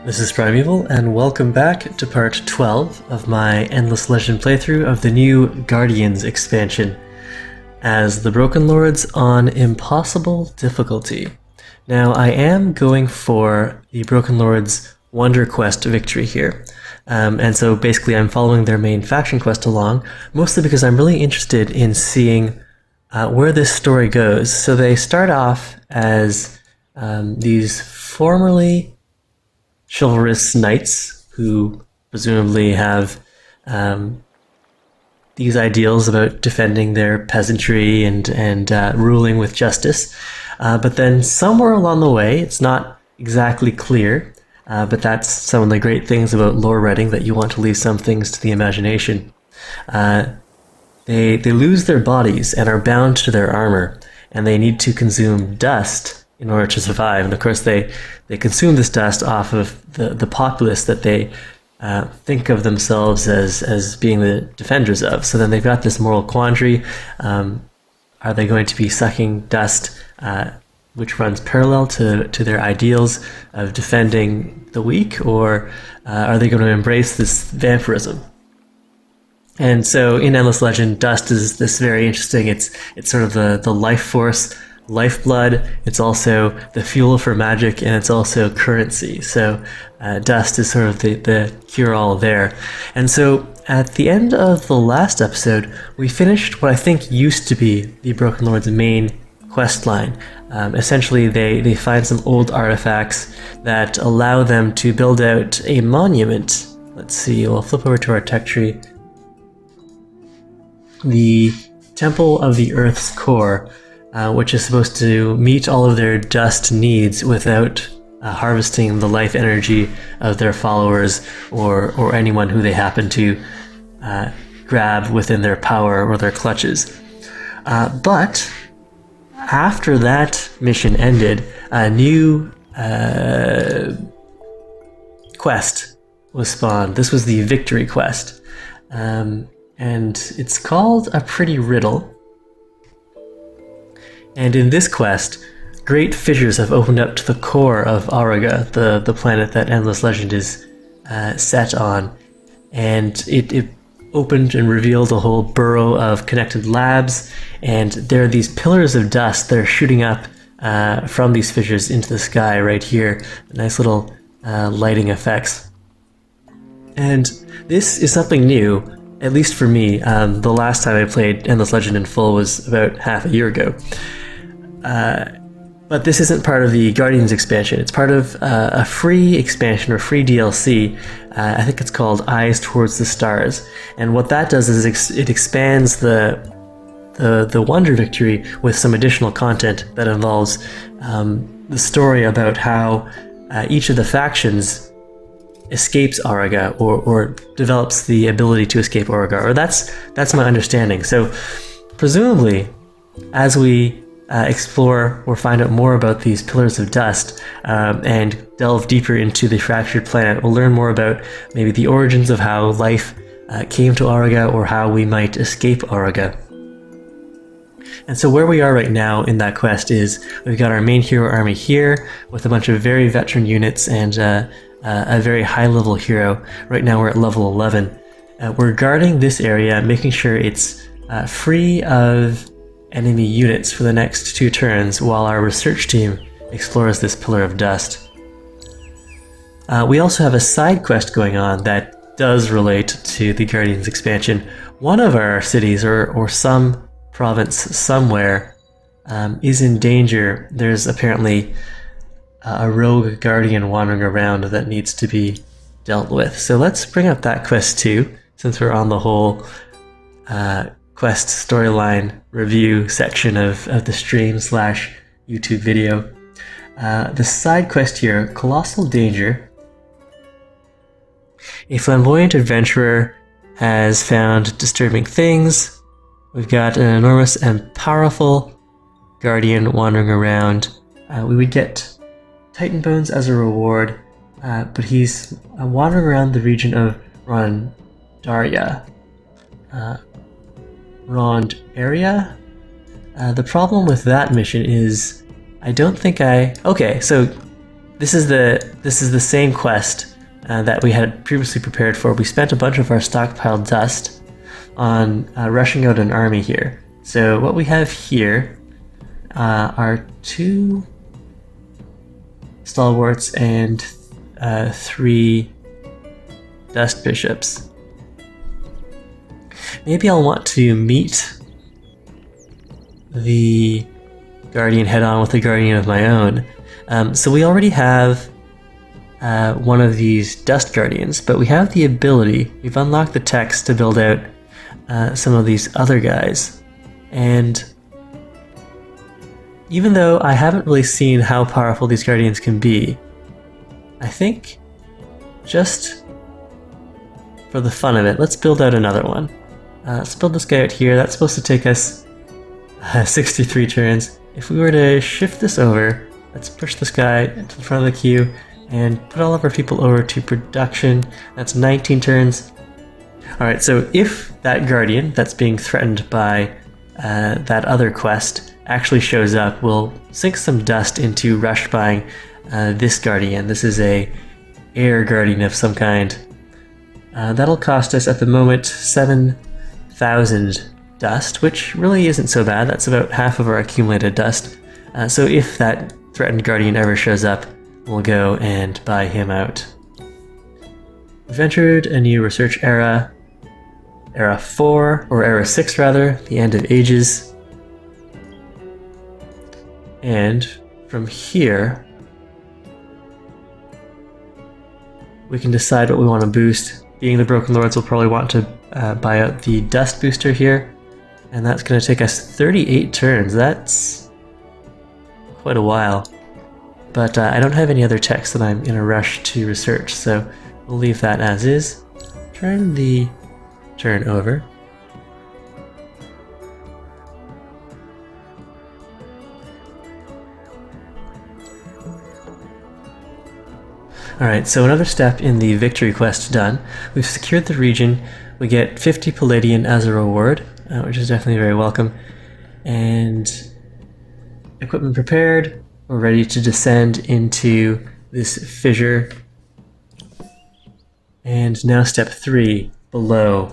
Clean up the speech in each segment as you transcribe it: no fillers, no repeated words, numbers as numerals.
This is Primeval, and welcome back to part 12 of my Endless Legend playthrough of the new Guardians expansion, as the Broken Lords on Impossible difficulty. Now, I am going for the Broken Lords Wonder Quest victory here, and so basically I'm following their main faction quest along, mostly because I'm really interested in seeing where this story goes. So they start off as these formerly chivalrous knights who presumably have these ideals about defending their peasantry and ruling with justice. But then somewhere along the way, it's not exactly clear, but that's some of the great things about lore writing, that you want to leave some things to the imagination. They lose their bodies and are bound to their armor, and they need to consume dust in order to survive. And of course they consume this dust off of the populace that they think of themselves as being the defenders of. So then they've got this moral quandary. Are they going to be sucking dust which runs parallel to their ideals of defending the weak, or are they going to embrace this vampirism? And so in Endless Legend, dust is this very interesting, it's sort of the life force, lifeblood, it's also the fuel for magic, and it's also currency. So dust is sort of the cure-all there. And so at the end of the last episode, we finished what I think used to be the Broken Lord's main quest line. Essentially, they find some old artifacts that allow them to build out a monument. Let's see, we'll flip over to our tech tree. The Temple of the Earth's Core, which is supposed to meet all of their dust needs without harvesting the life energy of their followers or anyone who they happen to grab within their power or their clutches. But after that mission ended, a new quest was spawned. This was the Victory Quest. And it's called A Pretty Riddle. And in this quest, great fissures have opened up to the core of Auriga, the planet that Endless Legend is set on. And it opened and revealed a whole burrow of connected labs, and there are these pillars of dust that are shooting up from these fissures into the sky right here. Nice little lighting effects. And this is something new, at least for me. The last time I played Endless Legend in full was about half a year ago. But this isn't part of the Guardians expansion. It's part of a free expansion or free DLC. I think it's called Eyes Towards the Stars. And what that does is it expands the Wonder Victory with some additional content that involves the story about how each of the factions escapes Auriga or develops the ability to escape Auriga. Or that's my understanding. So presumably, as we explore or find out more about these pillars of dust and delve deeper into the fractured planet, we'll learn more about maybe the origins of how life came to Auriga, or how we might escape Auriga. And so where we are right now in that quest is we've got our main hero army here with a bunch of very veteran units and a very high level hero. Right now we're at level 11. We're guarding this area, making sure it's free of enemy units for the next 2 turns while our research team explores this pillar of dust. We also have a side quest going on that does relate to the Guardians expansion. One of our cities or some province somewhere is in danger. There's apparently a rogue guardian wandering around that needs to be dealt with. So let's bring up that quest too, since we're on the whole quest storyline review section of the stream / YouTube video. The side quest here, Colossal Danger. A flamboyant adventurer has found disturbing things. We've got an enormous and powerful guardian wandering around. We would get Titan Bones as a reward, but he's wandering around the region of Rondaria. Rondaria? The problem with that mission is I don't think okay, so this is the same quest that we had previously prepared for. We spent a bunch of our stockpiled dust on rushing out an army here. So what we have here are 2 stalwarts and 3 dust bishops. Maybe I'll want to meet the guardian head on with a guardian of my own. So we already have one of these dust guardians, but we have the ability, we've unlocked the text to build out some of these other guys. And even though I haven't really seen how powerful these guardians can be, I think just for the fun of it, let's build out another one. Let's build this guy out here. That's supposed to take us 63 turns. If we were to shift this over, let's push this guy to the front of the queue and put all of our people over to production. That's 19 turns. Alright, so if that guardian that's being threatened by that other quest actually shows up, we'll sink some dust into rush buying this guardian. This is a air guardian of some kind. That'll cost us at the moment 7,000 dust, which really isn't so bad. That's about half of our accumulated dust. So if that threatened guardian ever shows up, we'll go and buy him out. We've entered a new research era, Era 4, or Era 6 rather, the end of ages. And from here, we can decide what we want to boost. Being the Broken Lords, we'll probably want to buy out the Dust Booster here. And that's going to take us 38 turns. That's quite a while. But I don't have any other text that I'm in a rush to research, so we'll leave that as is. Turn the turn over. Alright, so another step in the victory quest done. We've secured the region. We get 50 Palladian as a reward, which is definitely very welcome. And equipment prepared. We're ready to descend into this fissure. And now step 3, below.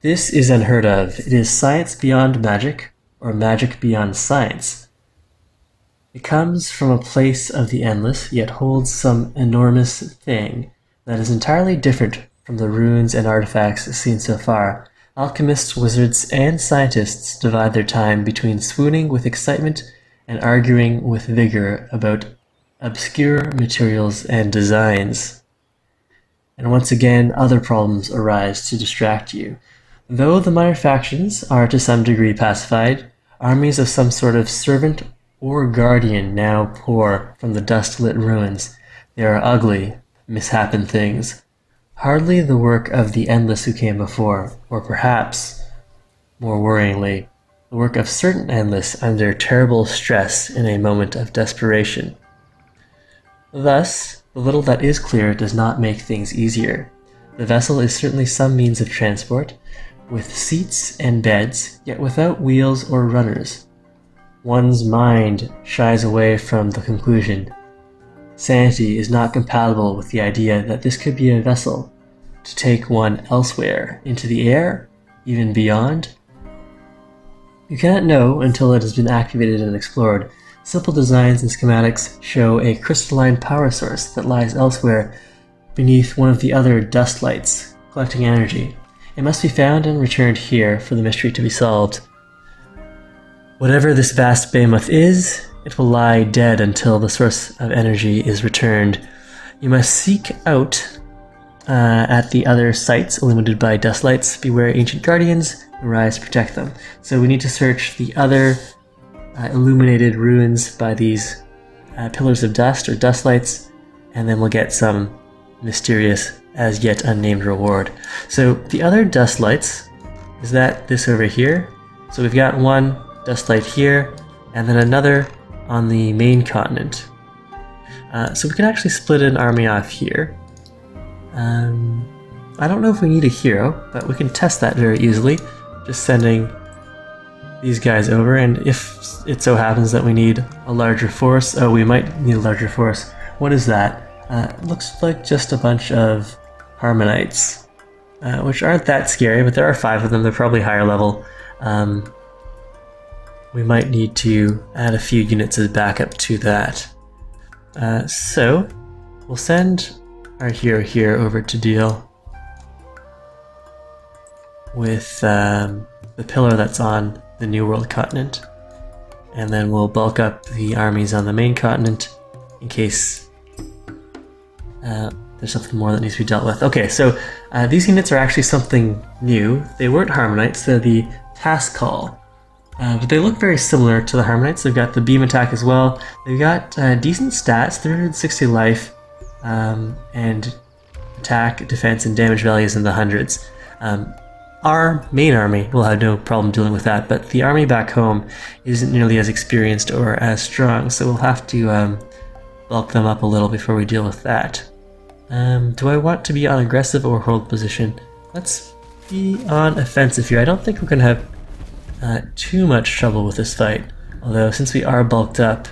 This is unheard of. It is science beyond magic, or magic beyond science. It comes from a place of the endless, yet holds some enormous thing that is entirely different from the runes and artifacts seen so far. Alchemists, wizards, and scientists divide their time between swooning with excitement and arguing with vigor about obscure materials and designs. And once again, other problems arise to distract you. Though the minor factions are to some degree pacified, armies of some sort of servant or guardian now pour from the dust-lit ruins. They are ugly, mishappen things. Hardly the work of the endless who came before, or perhaps, more worryingly, the work of certain endless under terrible stress in a moment of desperation. Thus, the little that is clear does not make things easier. The vessel is certainly some means of transport, with seats and beds, yet without wheels or runners. One's mind shies away from the conclusion. Sanity is not compatible with the idea that this could be a vessel to take one elsewhere, into the air, even beyond. You cannot know until it has been activated and explored. Simple designs and schematics show a crystalline power source that lies elsewhere beneath one of the other dust lights, collecting energy. It must be found and returned here for the mystery to be solved. Whatever this vast behemoth is, it will lie dead until the source of energy is returned. You must seek out at the other sites illuminated by dust lights. Beware ancient guardians who rise to protect them. So we need to search the other illuminated ruins by these pillars of dust or dust lights, and then we'll get some mysterious as yet unnamed reward. So the other dust lights, is that this over here? So we've got one dust light here, and then another on the main continent. So we can actually split an army off here. I don't know if we need a hero, but we can test that very easily, just sending these guys over, and if it so happens that we need a larger force, we might need a larger force. what is that? It looks like just a bunch of Harmonites, which aren't that scary, but there are 5 of them. They're probably higher level. We might need to add a few units as backup to that. So we'll send our hero here over to deal with the pillar that's on the New World continent, and then we'll bulk up the armies on the main continent in case there's something more that needs to be dealt with. Okay, so these units are actually something new. They weren't Harmonites, they're the Task Call. But they look very similar to the Harmonites. They've got the beam attack as well. They've got decent stats, 360 life, and attack, defense, and damage values in the hundreds. Our main army will have no problem dealing with that, but the army back home isn't nearly as experienced or as strong, so we'll have to bulk them up a little before we deal with that. Do I want to be on aggressive or hold position? Let's be on offensive here. I don't think we're going to have too much trouble with this fight, although since we are bulked up,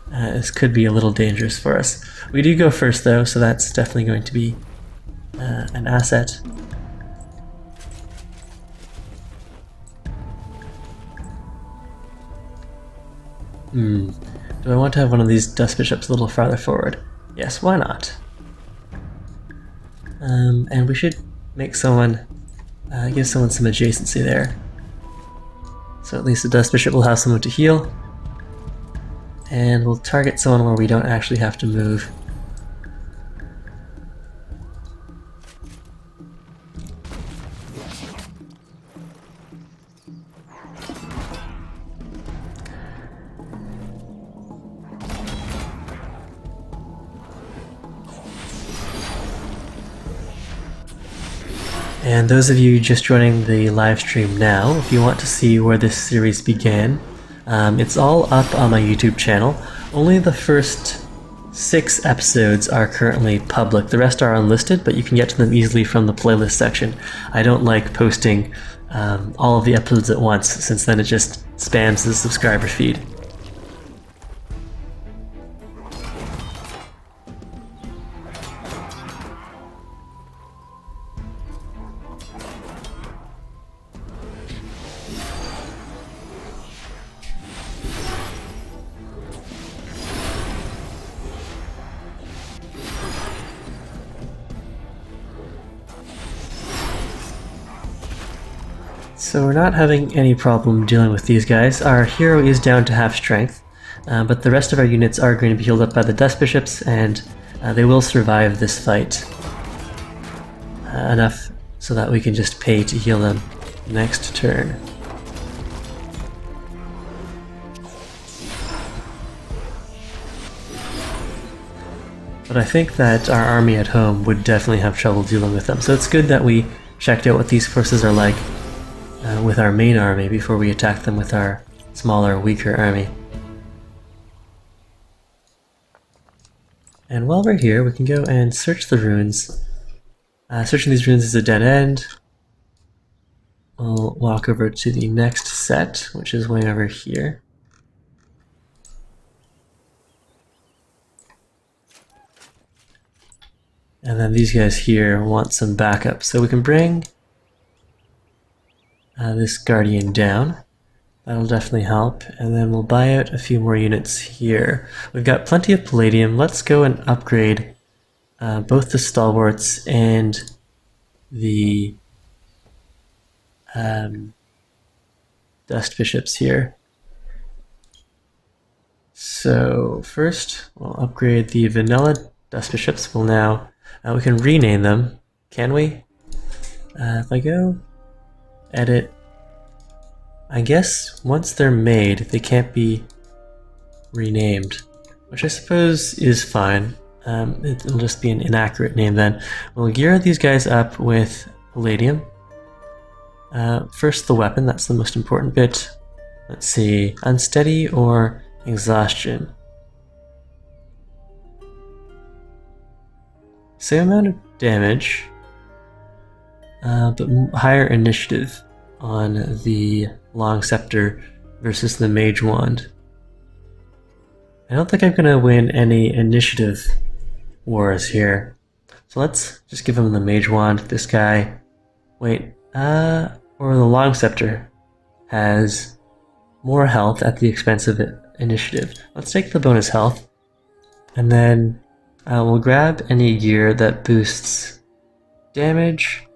this could be a little dangerous for us. We do go first though, so that's definitely going to be an asset. Do I want to have one of these dust bishops a little farther forward? Yes, why not? And we should make someone, give someone some adjacency there. So at least the Dust Bishop will have someone to heal. And we'll target someone where we don't actually have to move. And those of you just joining the live stream now, if you want to see where this series began, it's all up on my YouTube channel. Only the first 6 episodes are currently public. The rest are unlisted, but you can get to them easily from the playlist section. I don't like posting all of the episodes at once, since then it just spams the subscriber feed. So we're not having any problem dealing with these guys. Our hero is down to half strength, but the rest of our units are going to be healed up by the Dust Bishops, and they will survive this fight enough so that we can just pay to heal them next turn. But I think that our army at home would definitely have trouble dealing with them, so it's good that we checked out what these forces are like with our main army before we attack them with our smaller, weaker army. And while we're here, we can go and search the ruins. Searching these ruins is a dead end. We'll walk over to the next set, which is way over here. And then these guys here want some backup, so we can bring this Guardian down. That'll definitely help, and then we'll buy out a few more units here. We've got plenty of Palladium. Let's go and upgrade both the Stalwarts and the Dust Bishops here. So first, we'll upgrade the Vanilla Dust Bishops. We'll now, we can rename them, can we? If I go edit, I guess once they're made, they can't be renamed, which I suppose is fine. It'll just be an inaccurate name then. We'll gear these guys up with Palladium. First the weapon, that's the most important bit. Let's see, Unsteady or Exhaustion. Same amount of damage, but higher initiative on the Long Scepter versus the Mage Wand. I don't think I'm gonna win any initiative wars here. So let's just give him the Mage Wand. This guy, wait, or the Long Scepter has more health at the expense of initiative. Let's take the bonus health, and then we'll grab any gear that boosts damage.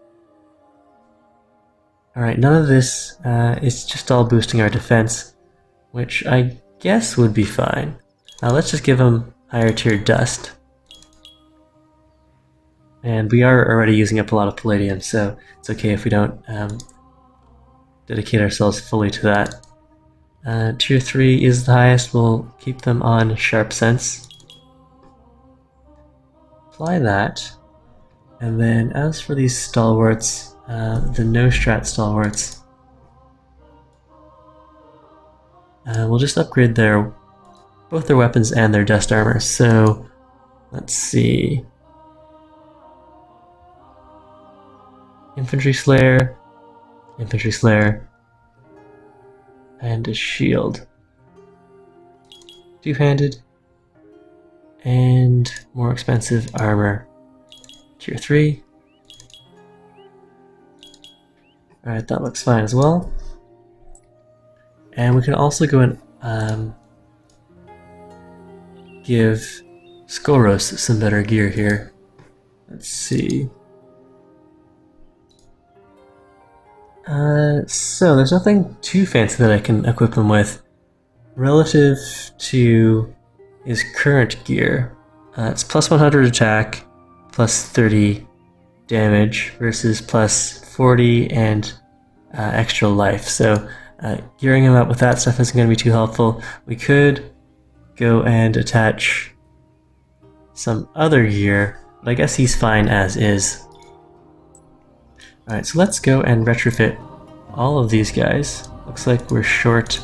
Alright, none of this is just all boosting our defense, which I guess would be fine. Let's just give him higher tier dust. And we are already using up a lot of palladium, so it's okay if we don't dedicate ourselves fully to that. Tier 3 is the highest, we'll keep them on Sharp Sense. Apply that, and then as for these stalwarts, the no-strat stalwarts, we'll just upgrade both their weapons and their dust armor. So let's see. Infantry Slayer, and a shield. Two-handed, and more expensive armor. Tier 3. Alright, that looks fine as well. And we can also go and give Skoros some better gear here. Let's see. So there's nothing too fancy that I can equip him with relative to his current gear. It's plus 100 attack, plus 30 damage versus plus 40 and extra life. So gearing him up with that stuff isn't going to be too helpful. We could go and attach some other gear, but I guess he's fine as is. Alright, so let's go and retrofit all of these guys. Looks like we're short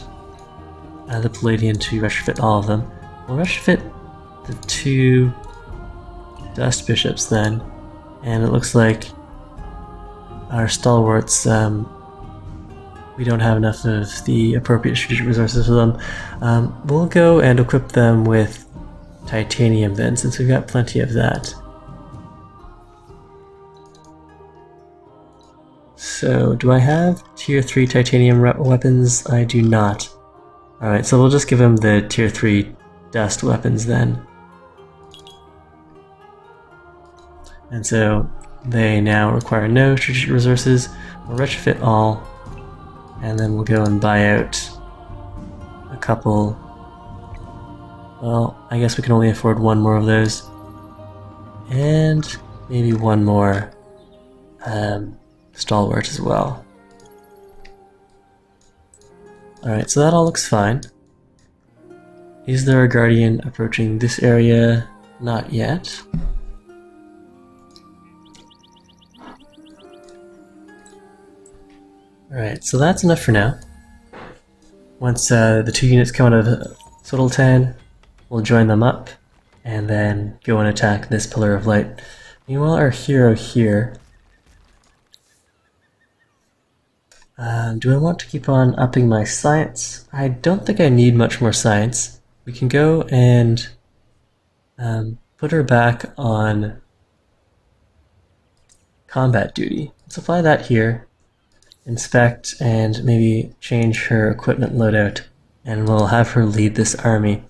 the Palladium to retrofit all of them. We'll retrofit the 2 Dust Bishops then, and it looks like our stalwarts, we don't have enough of the appropriate strategic resources for them. We'll go and equip them with titanium then, since we've got plenty of that. So, do I have tier 3 titanium weapons? I do not. Alright, so we'll just give him the tier 3 dust weapons then. And so, they now require no strategic resources. We'll retrofit all, and then we'll go and buy out a couple. Well, I guess we can only afford one more of those. And maybe one more stalwart as well. Alright, so that all looks fine. Is there a guardian approaching this area? Not yet. Alright, so that's enough for now. Once the 2 units come out of Sultan, we'll join them up and then go and attack this Pillar of Light. Meanwhile, our hero here, do I want to keep on upping my science? I don't think I need much more science. We can go and put her back on combat duty. Let's apply that here. Inspect and maybe change her equipment loadout, and we'll have her lead this army.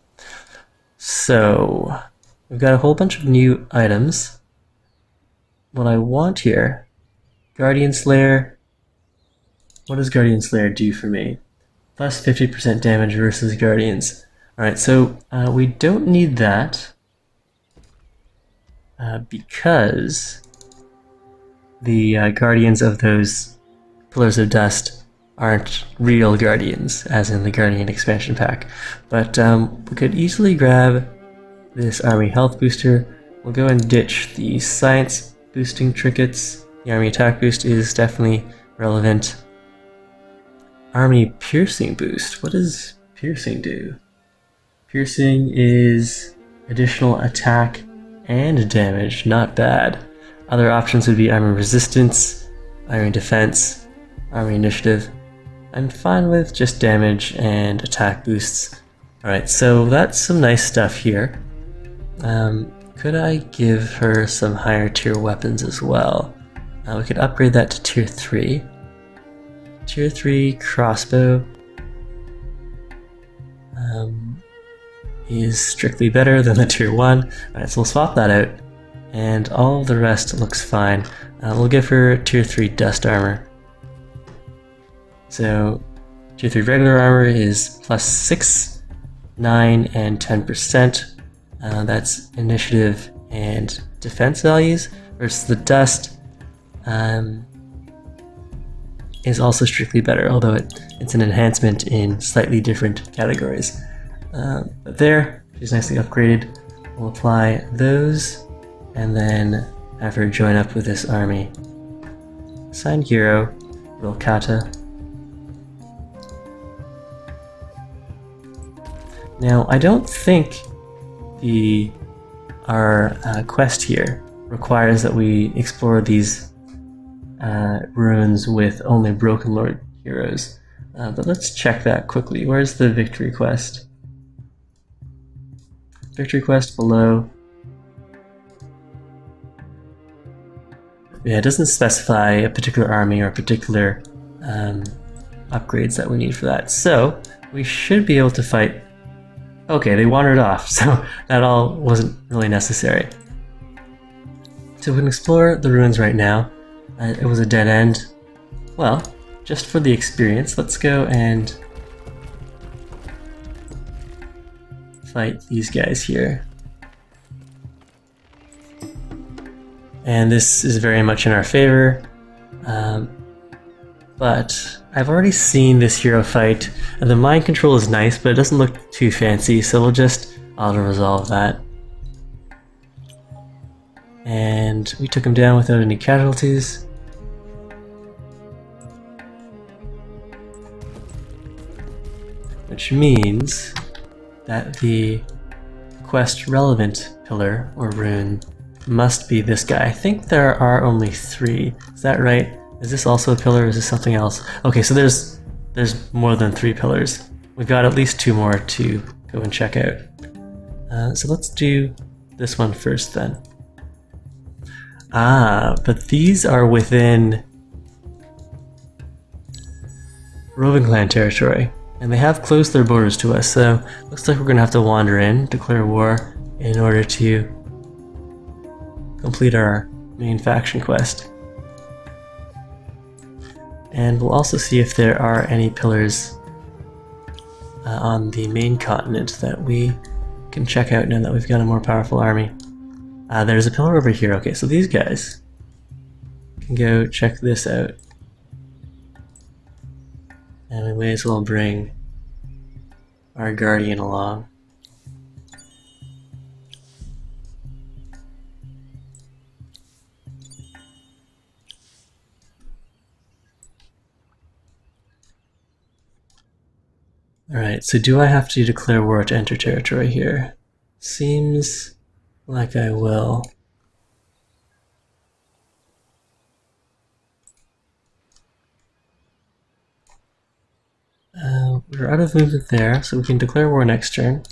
So, we've got a whole bunch of new items. What I want here, Guardian Slayer. What does Guardian Slayer do for me? Plus 50% damage versus Guardians. Alright, so we don't need that because the Guardians of those Pillars of Dust aren't real Guardians, as in the Guardian expansion pack. But we could easily grab this army health booster. We'll go and ditch the science boosting trinkets. The army attack boost is definitely relevant. Army piercing boost. What does piercing do? Piercing is additional attack and damage. Not bad. Other options would be army resistance, army defense, army initiative. I'm fine with just damage and attack boosts. Alright, so that's some nice stuff here. Could I give her some higher tier weapons as well? We could upgrade that to tier 3. Tier 3 crossbow is strictly better than the tier 1. Alright, so we'll swap that out. And all of the rest looks fine. We'll give her tier 3 dust armor. So tier 3 regular armor is plus 6, 9, and 10%. That's initiative and defense values, versus the dust is also strictly better, although it's an enhancement in slightly different categories. But there, she's nicely upgraded. We'll apply those and then have her join up with this army. Assign hero, Rolkata. Now, I don't think our quest here requires that we explore these ruins with only Broken Lord heroes, but let's check that quickly. Where's the victory quest? Victory quest below. Yeah, it doesn't specify a particular army or particular upgrades that we need for that, so we should be able to fight. Okay, they wandered off, so that all wasn't really necessary. So we can explore the ruins right now. It was a dead end. Well, just for the experience, let's go and fight these guys here. And this is very much in our favor. But I've already seen this hero fight, and the mind control is nice, but it doesn't look too fancy, so we'll just auto-resolve that. And we took him down without any casualties. Which means that the quest relevant pillar or rune must be this guy. I think there are only 3. Is that right? Is this also a pillar or is this something else? Okay, so there's more than 3 pillars. We've got at least 2 more to go and check out. So let's do this one first then. Ah, but these are within Roving Clan territory, and they have closed their borders to us, so looks like we're gonna have to wander in, declare war, in order to complete our main faction quest. And we'll also see if there are any pillars on the main continent that we can check out now that we've got a more powerful army. There's a pillar over here. Okay, so these guys can go check this out. And we may as well bring our guardian along. Alright, so do I have to declare war to enter territory here? Seems like I will. We're out of movement there, so we can declare war next turn.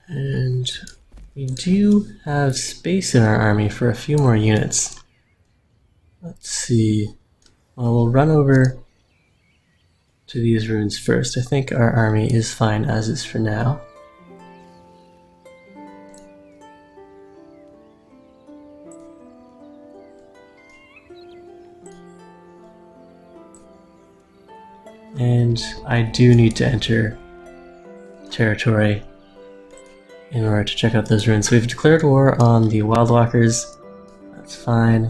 And we do have space in our army for a few more units. Let's see. Well, we'll run over to these ruins first. I think our army is fine as is for now. And I do need to enter territory in order to check out those ruins. So we've declared war on the Wildwalkers. That's fine.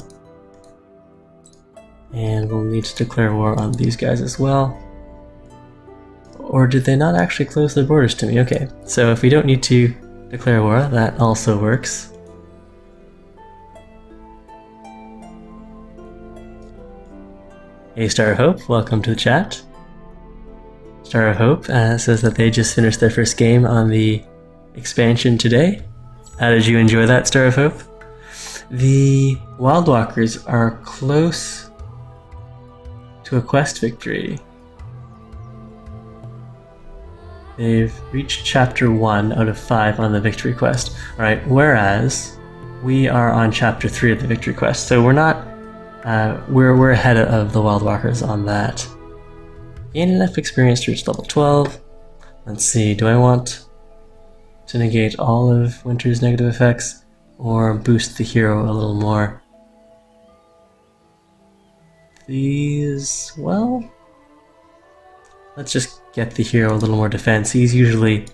And we'll need to declare war on these guys as well. Or did they not actually close their borders to me? Okay, so if we don't need to declare war, that also works. Hey Star of Hope, welcome to the chat. Star of Hope says that they just finished their first game on the expansion today. How did you enjoy that, Star of Hope? The Wildwalkers are close to a quest victory. They've reached chapter 1 out of 5 on the victory quest. Alright, whereas we are on chapter 3 of the victory quest, so we're not we're ahead of the Wildwalkers on that. Gain enough experience to reach level 12. Let's see, do I want to negate all of Winter's negative effects or boost the hero a little more? These, well, let's just get the hero a little more defense. He's usually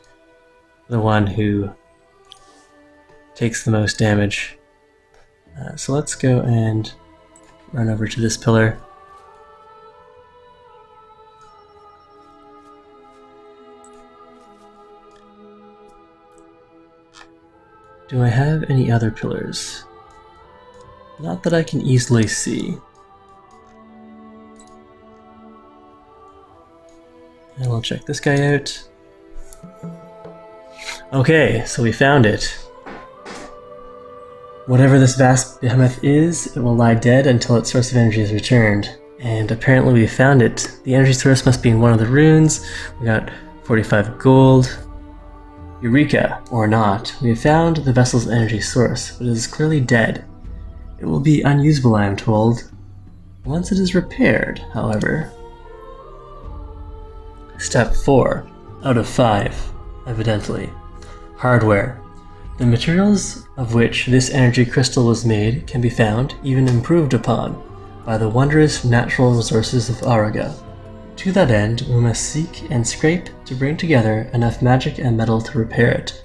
the one who takes the most damage. So let's go and run over to this pillar. Do I have any other pillars? Not that I can easily see. And we'll check this guy out. Okay, so we found it. Whatever this vast behemoth is, it will lie dead until its source of energy is returned. And apparently we found it. The energy source must be in one of the runes. We got 45 gold. Eureka, or not, we have found the vessel's energy source, but it is clearly dead. It will be unusable, I am told, once it is repaired, however. Step 4, out of 5, evidently. Hardware. The materials of which this energy crystal was made can be found, even improved upon, by the wondrous natural resources of Auriga. To that end, we must seek and scrape to bring together enough magic and metal to repair it.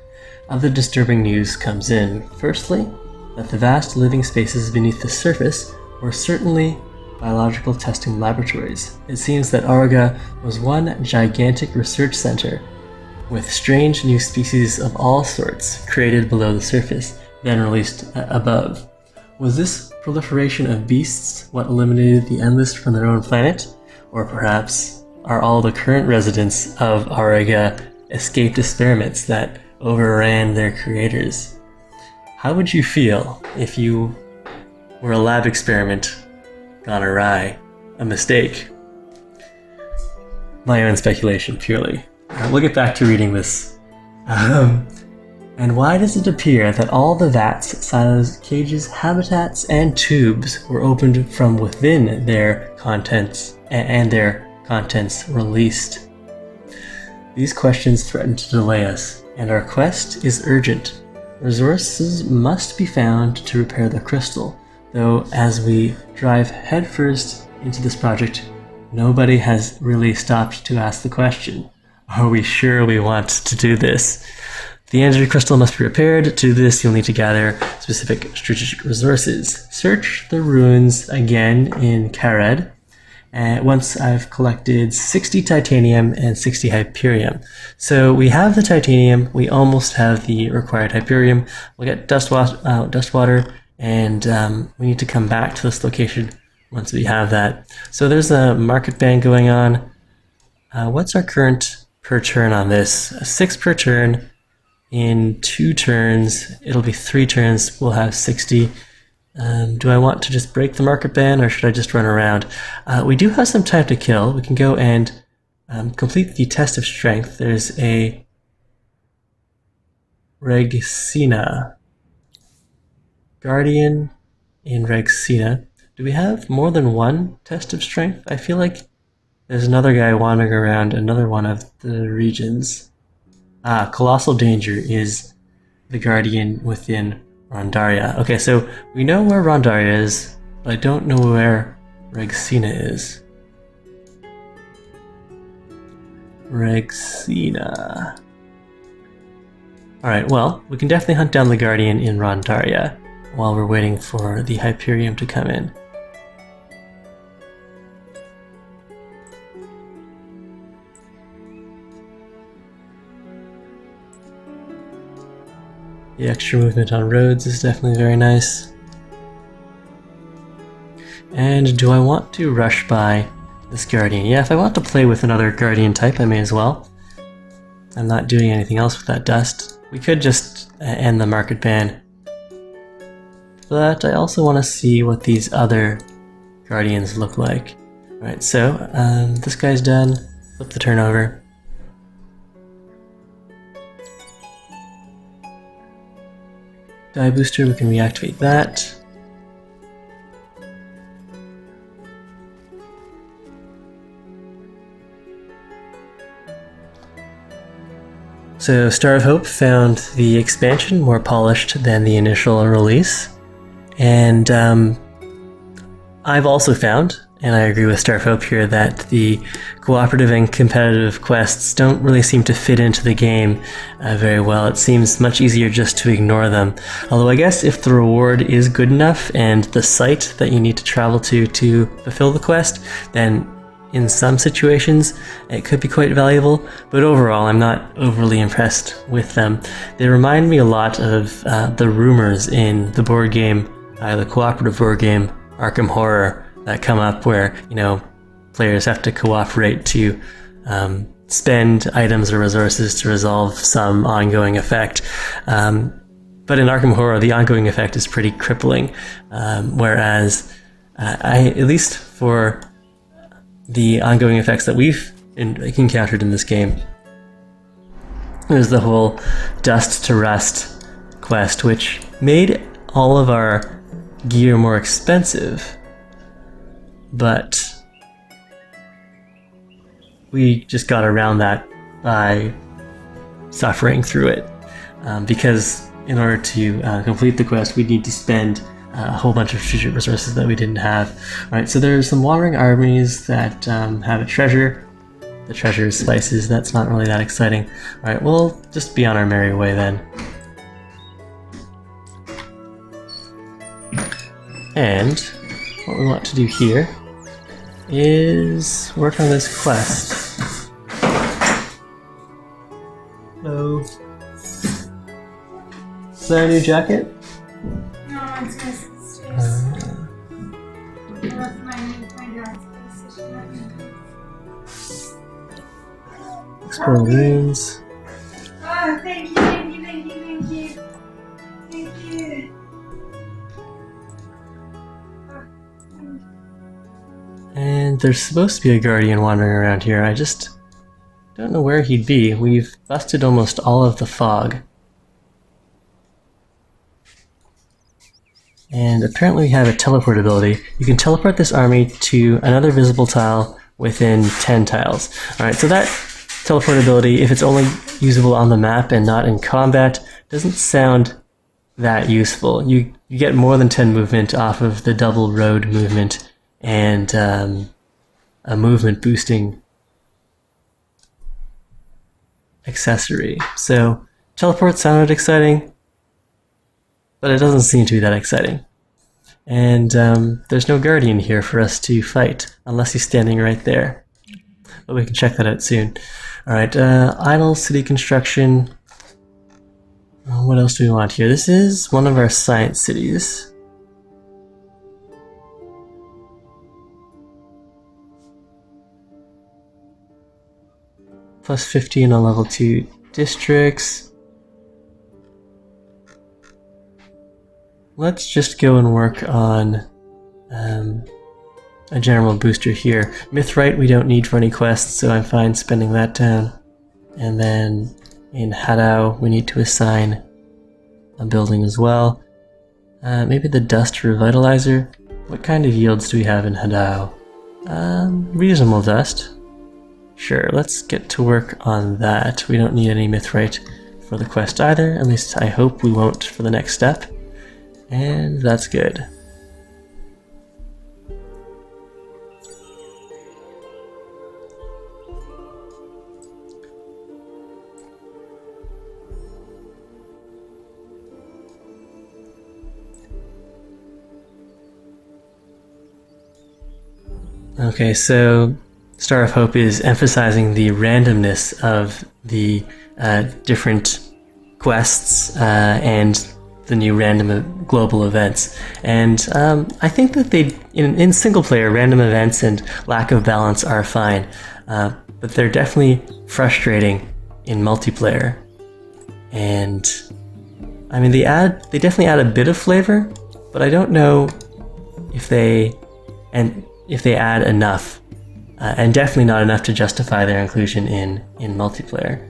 Other disturbing news comes in. Firstly, that the vast living spaces beneath the surface were certainly biological testing laboratories. It seems that Auriga was one gigantic research center, with strange new species of all sorts created below the surface, then released above. Was this proliferation of beasts what eliminated the Endless from their own planet? Or perhaps are all the current residents of Auriga escaped experiments that overran their creators? How would you feel if you were a lab experiment gone awry? A mistake? My own speculation, purely. We'll get back to reading this. And why does it appear that all the vats, silos, cages, habitats, and tubes were opened from within their contents and their contents released? These questions threaten to delay us, and our quest is urgent. Resources must be found to repair the crystal, though as we drive headfirst into this project, nobody has really stopped to ask the question, are we sure we want to do this? The energy crystal must be repaired. To do this, you'll need to gather specific strategic resources. Search the ruins again in Kared. Once I've collected 60 titanium and 60 hyperium. So we have the titanium, we almost have the required hyperium. We'll get dust water, and we need to come back to this location once we have that. So there's a market ban going on. What's our current per turn on this? 6 per turn. In 2 turns, it'll be 3 turns, we'll have 60. Do I want to just break the market ban, or should I just run around? We do have some time to kill. We can go and complete the test of strength. There's a Regsina Guardian in Regsina. Do we have more than one test of strength? I feel like there's another guy wandering around another one of the regions. Colossal Danger is the Guardian within Rondaria. Okay, so we know where Rondaria is, but I don't know where Regsina is. Regsina. Alright, well, we can definitely hunt down the Guardian in Rondaria while we're waiting for the Hyperium to come in. The extra movement on roads is definitely very nice. And do I want to rush by this Guardian? Yeah, if I want to play with another Guardian type, I may as well. I'm not doing anything else with that dust. We could just end the market ban. But I also want to see what these other guardians look like. Alright, so this guy's done. Flip the turnover. Die booster, we can reactivate that. So Star of Hope found the expansion more polished than the initial release. And I've also found, and I agree with Star of Hope here, that the cooperative and competitive quests don't really seem to fit into the game very well. It seems much easier just to ignore them. Although I guess if the reward is good enough and the site that you need to travel to fulfill the quest, then in some situations it could be quite valuable, but overall I'm not overly impressed with them. They remind me a lot of the rumors in the board game, the cooperative board game Arkham Horror, that come up where, you know, players have to cooperate to spend items or resources to resolve some ongoing effect. But in Arkham Horror, the ongoing effect is pretty crippling, whereas at least for the ongoing effects that we've encountered in this game, there's the whole Dust to Rust quest, which made all of our gear more expensive, but we just got around that by suffering through it, because in order to complete the quest we'd need to spend a whole bunch of strategic resources that we didn't have. Alright, so there's some wandering armies that have a treasure. The treasure is spices, that's not really that exciting. Alright, we'll just be on our merry way then. And what we want to do here is work on this quest. Hello. Is that a new jacket? No, it's my sister's. That's my dad's position. Explore runes. Oh, thank you, thank you, thank you, thank you. Thank you. And there's supposed to be a guardian wandering around here. I just don't know where he'd be. We've busted almost all of the fog. And apparently we have a teleport ability. You can teleport this army to another visible tile within 10 tiles. Alright, so that teleport ability, if it's only usable on the map and not in combat, doesn't sound that useful. You get more than 10 movement off of the double road movement and a movement boosting accessory. So teleport sounded exciting, but it doesn't seem to be that exciting. And there's no guardian here for us to fight, unless he's standing right there. But we can check that out soon. Alright, idle city construction. What else do we want here? This is one of our science cities. Plus 15 on level 2 districts. Let's just go and work on a general booster here. Mithrite we don't need for any quests, so I'm fine spending that down. And then in Hadao we need to assign a building as well. Maybe the Dust Revitalizer. What kind of yields do we have in Hadao? Reasonable dust. Sure, let's get to work on that. We don't need any Mithrite for the quest either, at least I hope we won't for the next step. And that's good. Okay, so Star of Hope is emphasizing the randomness of the different quests and the new random global events. And I think that in single player, random events and lack of balance are fine, but they're definitely frustrating in multiplayer. and I mean they definitely add a bit of flavor, but I don't know if they add enough, and definitely not enough to justify their inclusion in multiplayer.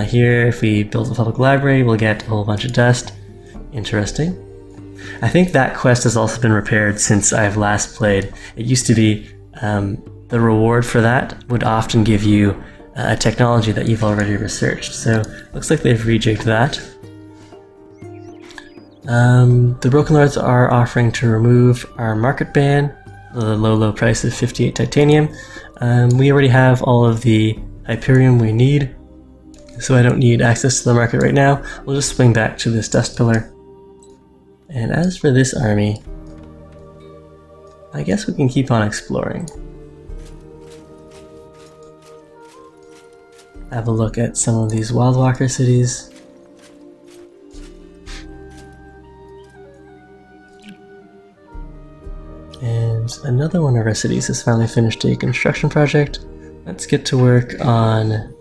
Here, if we build a public library, we'll get a whole bunch of dust. Interesting. I think that quest has also been repaired since I've last played. It used to be the reward for that would often give you a technology that you've already researched. So looks like they've rejigged that. The Broken Lords are offering to remove our market ban, the low price of 58 titanium. We already have all of the Hyperium we need, so I don't need access to the market right now. We'll just swing back to this dust pillar. And as for this army, I guess we can keep on exploring. Have a look at some of these Wildwalker cities. And another one of our cities has finally finished a construction project. Let's get to work on...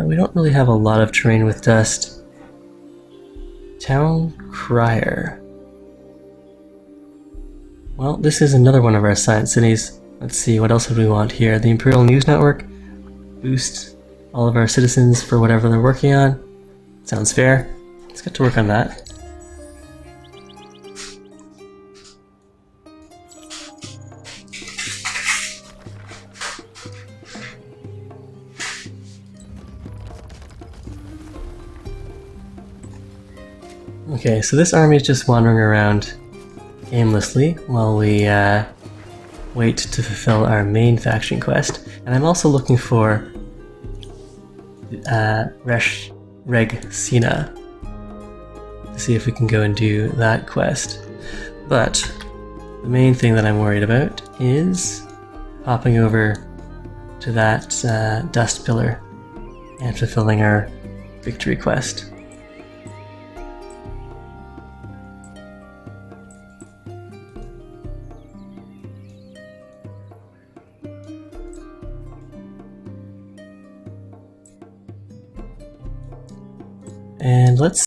we don't really have a lot of terrain with dust. Town Crier. Well, this is another one of our science cities. Let's see, what else would we want here? The Imperial News Network. Boost all of our citizens for whatever they're working on. Sounds fair. Let's get to work on that. Okay, so this army is just wandering around aimlessly while we wait to fulfill our main faction quest. And I'm also looking for Reg Sina to see if we can go and do that quest. But the main thing that I'm worried about is hopping over to that dust pillar and fulfilling our victory quest. And let's